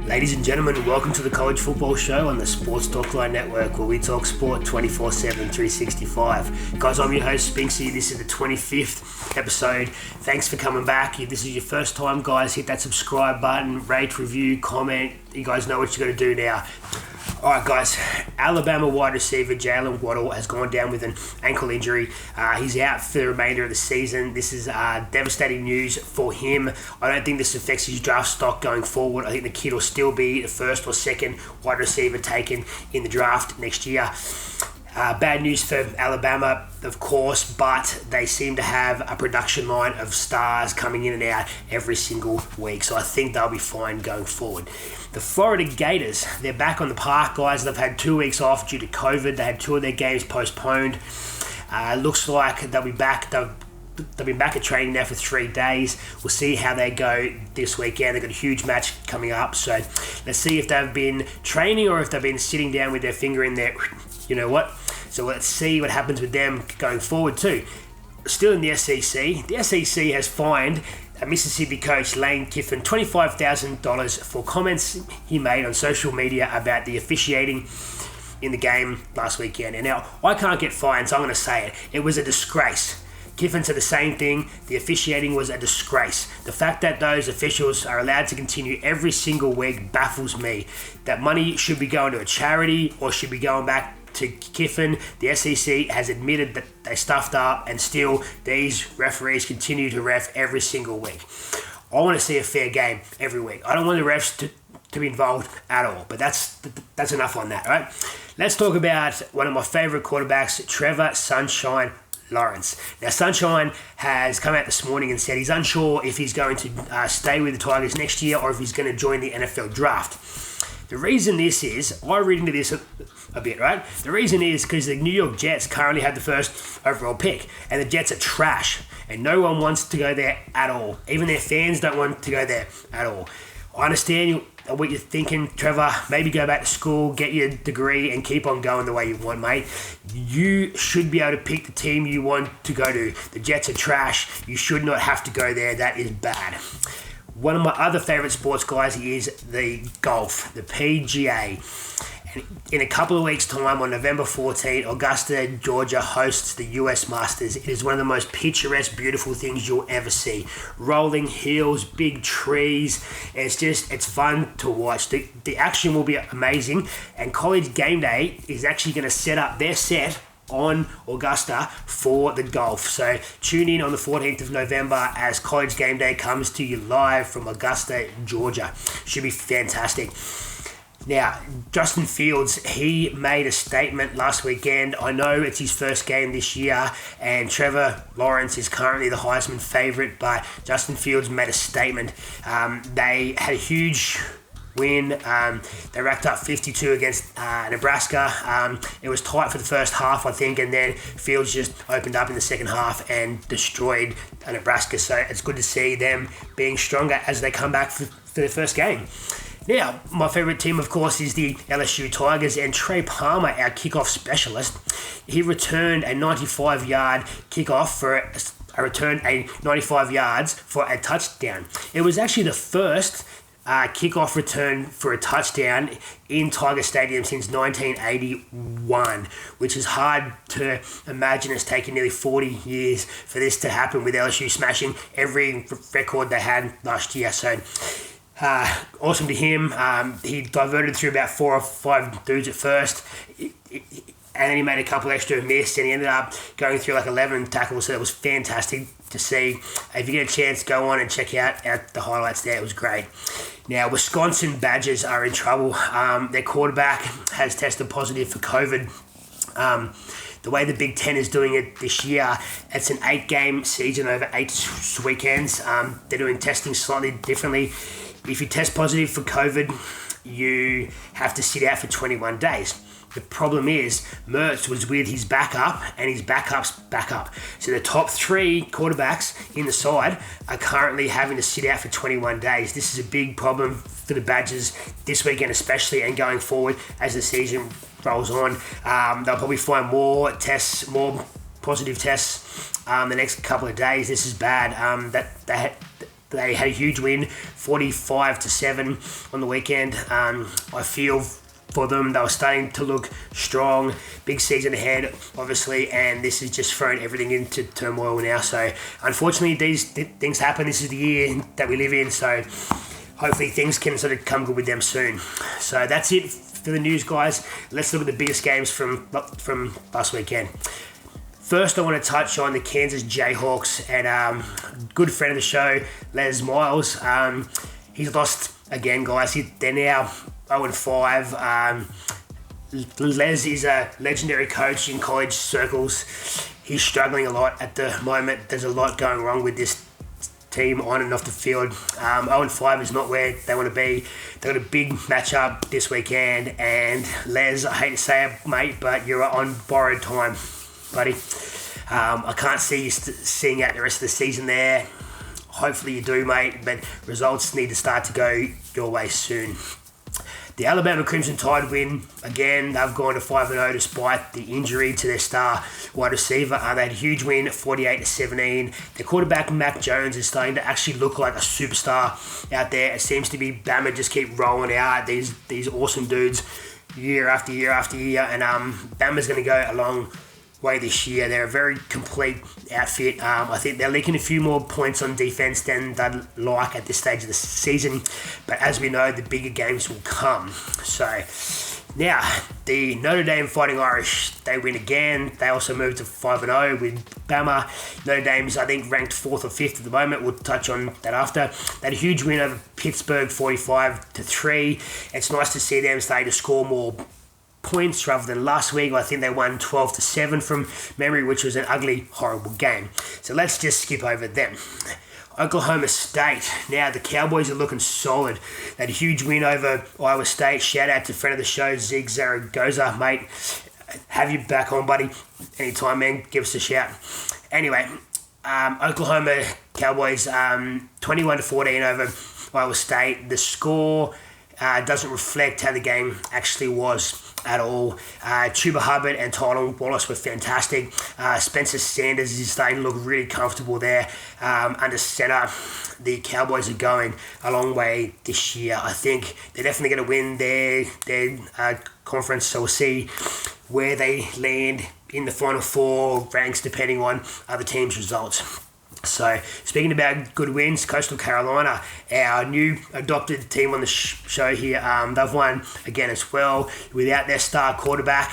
Ladies and gentlemen, welcome to the College Football Show on the Sports Talkline Network, where we talk sport 24/7, 365. Guys, I'm your host, Spinksy. This is the 25th episode. Thanks for coming back. If this is your first time, guys, hit that subscribe button, rate, review, comment. You guys know what you got to do now. Alright guys, Alabama wide receiver Jaylen Waddle has gone down with an ankle injury. He's out for the remainder of the season. This is devastating news for him. I don't think this affects his draft stock going forward. I think the kid will still be the first or second wide receiver taken in the draft next year. Bad news for Alabama, of course, but they seem to have a production line of stars coming in and out every single week, so I think they'll be fine going forward. The Florida Gators, they're back on the park, guys. They've had 2 weeks off due to COVID. They had 2 of their games postponed. Looks like they'll be back. They've been back at training now for 3 days. We'll see how they go this weekend. They've got a huge match coming up, so let's see if they've been training or if they've been sitting down with their finger in there. You know what? So let's see what happens with them going forward too. Still in the SEC, the SEC has fined a Mississippi coach, Lane Kiffen, $25,000 for comments he made on social media about the officiating in the game last weekend. And now, I can't get fined, so I'm going to say it. It was a disgrace. Kiffen said the same thing. The officiating was a disgrace. The fact that those officials are allowed to continue every single week baffles me. That money should be going to a charity or should be going back to Kiffen. The SEC has admitted that they stuffed up, and still these referees continue to ref every single week. I want to see a fair game every week. I don't want the refs to be involved at all, but that's enough on that, right? Let's talk about one of my favorite quarterbacks, Trevor Sunshine Lawrence. Now, Sunshine has come out this morning and said he's unsure if he's going to stay with the Tigers next year or if he's going to join the NFL draft. The reason this is, I read into this a bit, right? The reason is because the New York Jets currently have the first overall pick, and the Jets are trash, and no one wants to go there at all. Even their fans don't want to go there at all. I understand what you're thinking, Trevor. Maybe go back to school, get your degree, and keep on going the way you want, mate. You should be able to pick the team you want to go to. The Jets are trash. You should not have to go there. That is bad. One of my other favourite sports, guys, is the golf, the PGA. And in a couple of weeks' time, on November 14, Augusta, Georgia hosts the US Masters. It is one of the most picturesque, beautiful things you'll ever see. Rolling hills, big trees. It's fun to watch. The action will be amazing. And College Game Day is actually going to set up their set on Augusta for the golf. So tune in on the 14th of November as College Game Day comes to you live from Augusta, Georgia. Should be fantastic. Now, Justin Fields, he made a statement last weekend. I know it's his first game this year, and Trevor Lawrence is currently the Heisman favourite, but Justin Fields made a statement. They had a huge win. They racked up 52 against Nebraska. It was tight for the first half, I think, and then Fields just opened up in the second half and destroyed Nebraska. So it's good to see them being stronger as they come back for their first game. Now, my favourite team, of course, is the LSU Tigers, and Trey Palmer, our kickoff specialist, he returned a 95-yard kickoff returned 95 yards for a touchdown. It was actually the first kickoff return for a touchdown in Tiger Stadium since 1981, which is hard to imagine. It's taken nearly 40 years for this to happen, with LSU smashing every record they had last year. So awesome to him. He diverted through about 4 or 5 dudes at first, and then he made a couple extra miss, and he ended up going through like 11 tackles. So it was fantastic to see. If you get a chance, go on and check out the highlights there. It was great. Now, Wisconsin Badgers are in trouble. Their quarterback has tested positive for COVID. The way the Big Ten is doing it this year, it's an 8-game season over 8 weekends. They're doing testing slightly differently. If you test positive for COVID, you have to sit out for 21 days. The problem is Mertz was with his backup and his backup's backup. So the top 3 quarterbacks in the side are currently having to sit out for 21 days. This is a big problem for the Badgers this weekend especially, and going forward as the season rolls on. They'll probably find more positive tests the next couple of days. This is bad. They had a huge win, 45-7 on the weekend. I feel for them, they were starting to look strong. Big season ahead, obviously, and this has just thrown everything into turmoil now. So, unfortunately, these things happen. This is the year that we live in, so hopefully things can sort of come good with them soon. So that's it for the news, guys. Let's look at the biggest games from last weekend. First, I want to touch on the Kansas Jayhawks and good friend of the show, Les Miles. He's lost again, guys. They're now 0-5. Les is a legendary coach in college circles. He's struggling a lot at the moment. There's a lot going wrong with this team on and off the field. 0-5 is not where they want to be. They've got a big matchup this weekend, and Les, I hate to say it, mate, but you're on borrowed time, buddy. I can't see you seeing out the rest of the season there. Hopefully you do, mate, but results need to start to go your way soon. The Alabama Crimson Tide win. Again, they've gone to 5-0 despite the injury to their star wide receiver. They had a huge win, 48-17. Their quarterback, Mac Jones, is starting to actually look like a superstar out there. It seems to be Bama just keep rolling out these awesome dudes year after year after year. And Bama's going to go a long way this year. They're a very complete outfit. I think they're leaking a few more points on defense than they'd like at this stage of the season, but as we know, the bigger games will come. So now the Notre Dame Fighting Irish, they win again. They also moved to 5-0 with Bama. Notre Dame's, I think, ranked 4th or 5th at the moment. We'll touch on that after. They had a huge win over Pittsburgh, 45-3. It's nice to see them starting to score more points rather than last week. I think they won 12-7 from memory, which was an ugly, horrible game. So let's just skip over them. Oklahoma State. Now the Cowboys are looking solid. They had a huge win over Iowa State. Shout out to friend of the show, Zeke Zaragoza, mate. Have you back on, buddy. Anytime, man. Give us a shout. Anyway, Oklahoma Cowboys 21-14 over Iowa State. The score doesn't reflect how the game actually was at all. Chuba Hubbard and Tyler Wallace were fantastic. Spencer Sanders is starting to look really comfortable there under center. The Cowboys are going a long way this year. I think they're definitely going to win their conference, so we'll see where they land in the Final Four ranks depending on other teams' results. So, speaking about good wins, Coastal Carolina, our new adopted team on the show here, they've won again as well without their star quarterback.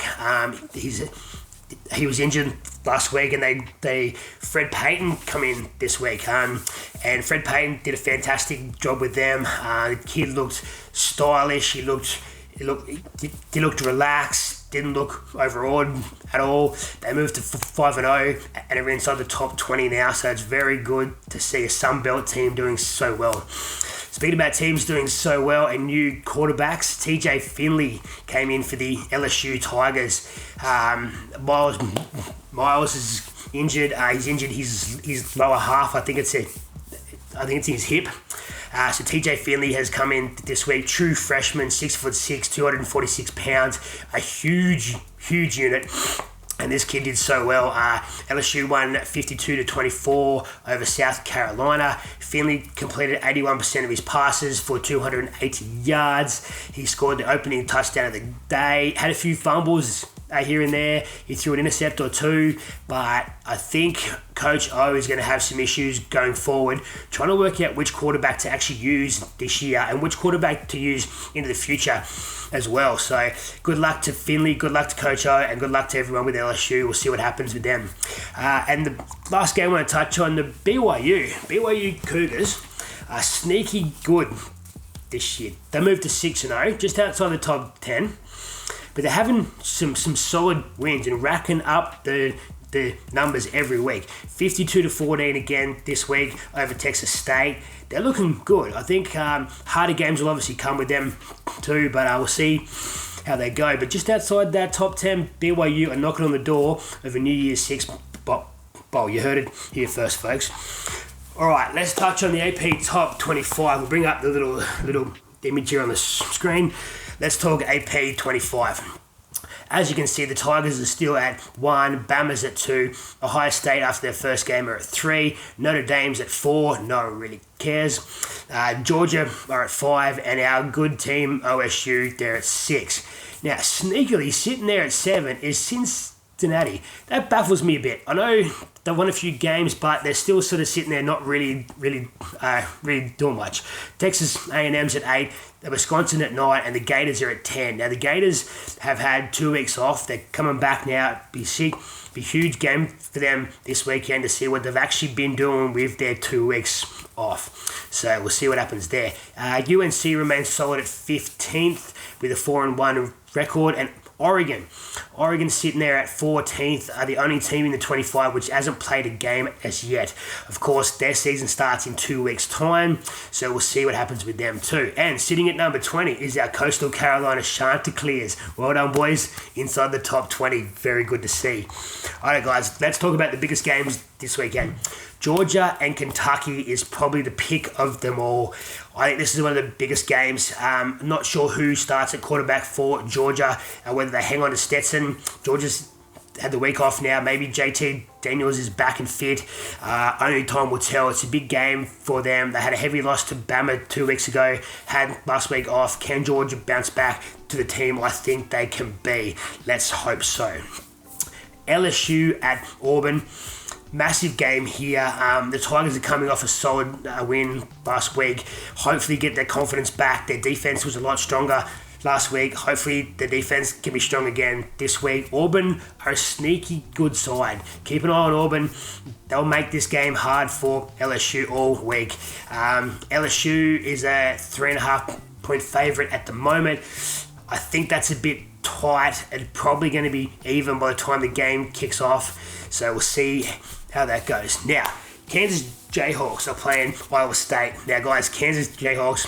He was injured last week, and they Fred Payton come in this week, and Fred Payton did a fantastic job with them. The kid looked stylish. He looked relaxed. Didn't look overawed at all. They moved to 5-0 and are inside the top 20 now, so it's very good to see a Sunbelt team doing so well. Speaking about teams doing so well and new quarterbacks, TJ Finley came in for the LSU Tigers. Miles is injured. He's injured his lower half. I think it's his hip. So TJ Finley has come in this week, true freshman, 6'6", 246 pounds, a huge unit. And this kid did so well. LSU won 52-24 over South Carolina. Finley completed 81% of his passes for 280 yards. He scored the opening touchdown of the day. Had a few fumbles here and there. He threw an intercept or two, but I think Coach O is going to have some issues going forward, trying to work out which quarterback to actually use this year and which quarterback to use into the future as well. So good luck to Finley, good luck to Coach O, and good luck to everyone with LSU. We'll see what happens with them. And the last game I want to touch on, the BYU Cougars are sneaky good this year. They moved to 6-0, just outside the top 10. But they're having some solid wins and racking up the numbers every week. 52-14 again this week over Texas State. They're looking good. I think harder games will obviously come with them too, but we'll see how they go. But just outside that top 10, BYU are knocking on the door of a New Year's 6 bowl. You heard it here first, folks. All right, let's touch on the AP Top 25. We'll bring up the little image here on the screen. Let's talk AP 25. As you can see, the Tigers are still at 1, Bama's at 2, Ohio State after their first game are at 3, Notre Dame's at 4, no one really cares. Georgia are at 5, and our good team, OSU, they're at 6. Now, sneakily, sitting there at 7 is Cincinnati. That baffles me a bit. I know they won a few games, but they're still sort of sitting there not really doing much. Texas A&M's at 8, Wisconsin at 9, and the Gators are at 10. Now, the Gators have had 2 weeks off. They're coming back now. Be a huge game for them this weekend to see what they've actually been doing with their 2 weeks off. So we'll see what happens there. UNC remains solid at 15th with a 4-1 record, and Oregon sitting there at 14th, are the only team in the 25 which hasn't played a game as yet. Of course, their season starts in 2 weeks' time, so we'll see what happens with them too. And sitting at number 20 is our Coastal Carolina Chanticleers. Well done, boys. Inside the top 20. Very good to see. All right, guys, let's talk about the biggest games this weekend. Georgia and Kentucky is probably the pick of them all. I think this is one of the biggest games. I'm not sure who starts at quarterback for Georgia and whether they hang on to Stetson. Georgia's had the week off now. Maybe JT Daniels is back and fit. Only time will tell. It's a big game for them. They had a heavy loss to Bama 2 weeks ago, had last week off. Can Georgia bounce back to the team I think they can be? Let's hope so. LSU at Auburn. Massive game here. The Tigers are coming off a solid win last week. Hopefully get their confidence back. Their defense was a lot stronger last week. Hopefully the defense can be strong again this week. Auburn are a sneaky good side. Keep an eye on Auburn. They'll make this game hard for LSU all week. LSU is a 3.5-point favourite at the moment. I think that's a bit tight and probably going to be even by the time the game kicks off. So we'll see how that goes. Now, Kansas Jayhawks are playing Iowa State. Now, guys, Kansas Jayhawks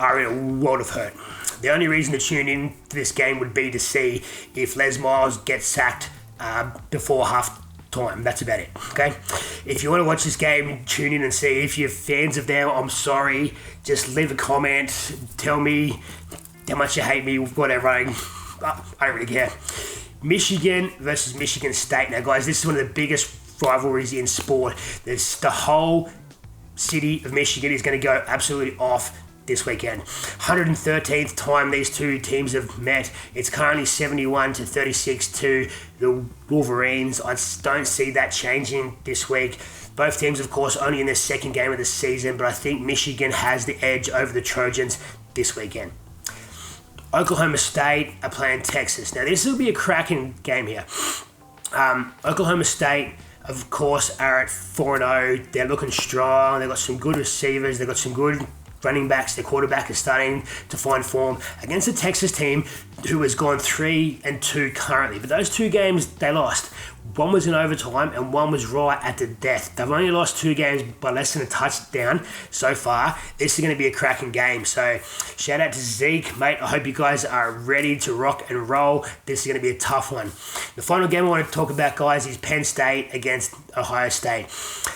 are in a world of hurt. The only reason to tune in to this game would be to see if Les Miles gets sacked before half time. That's about it, okay? If you want to watch this game, tune in and see. If you're fans of them, I'm sorry. Just leave a comment. Tell me how much you hate me, whatever. I don't really care. Michigan versus Michigan State. Now, guys, this is one of the biggest rivalries in sport. The whole city of Michigan is going to go absolutely off this weekend. 113th time these two teams have met. It's currently 71-36 to the Wolverines. I don't see that changing this week. Both teams, of course, only in their second game of the season, but I think Michigan has the edge over the Trojans this weekend. Oklahoma State are playing Texas. Now, this will be a cracking game here. Oklahoma State, of course, are at 4-0. They're looking strong. They've got some good receivers. They've got some good running backs. Their quarterback is starting to find form against a Texas team who has gone 3-2 currently. But those 2 games, they lost. One was in overtime and one was right at the death. They've only lost 2 games by less than a touchdown so far. This is going to be a cracking game. So shout out to Zeke, mate. I hope you guys are ready to rock and roll. This is going to be a tough one. The final game I want to talk about, guys, is Penn State against Ohio State.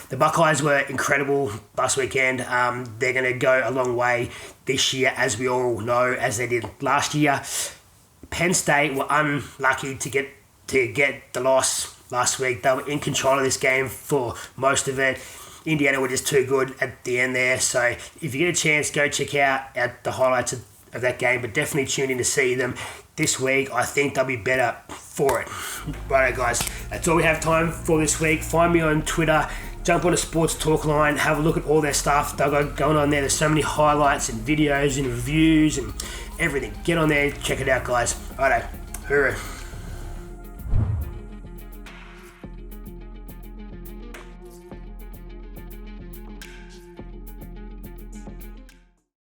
The Buckeyes were incredible last weekend. They're going to go a long way this year, as we all know, as they did last year. Penn State were unlucky to get the loss last week. They were in control of this game for most of it. Indiana were just too good at the end there. So if you get a chance, go check out the highlights of that game, but definitely tune in to see them this week. I think they'll be better for it. Righto, guys. That's all we have time for this week. Find me on Twitter. Jump on a Sports Talk line. Have a look at all their stuff they've got going on there. There's so many highlights and videos and reviews and everything. Get on there. Check it out, guys. Righto. Hoorah.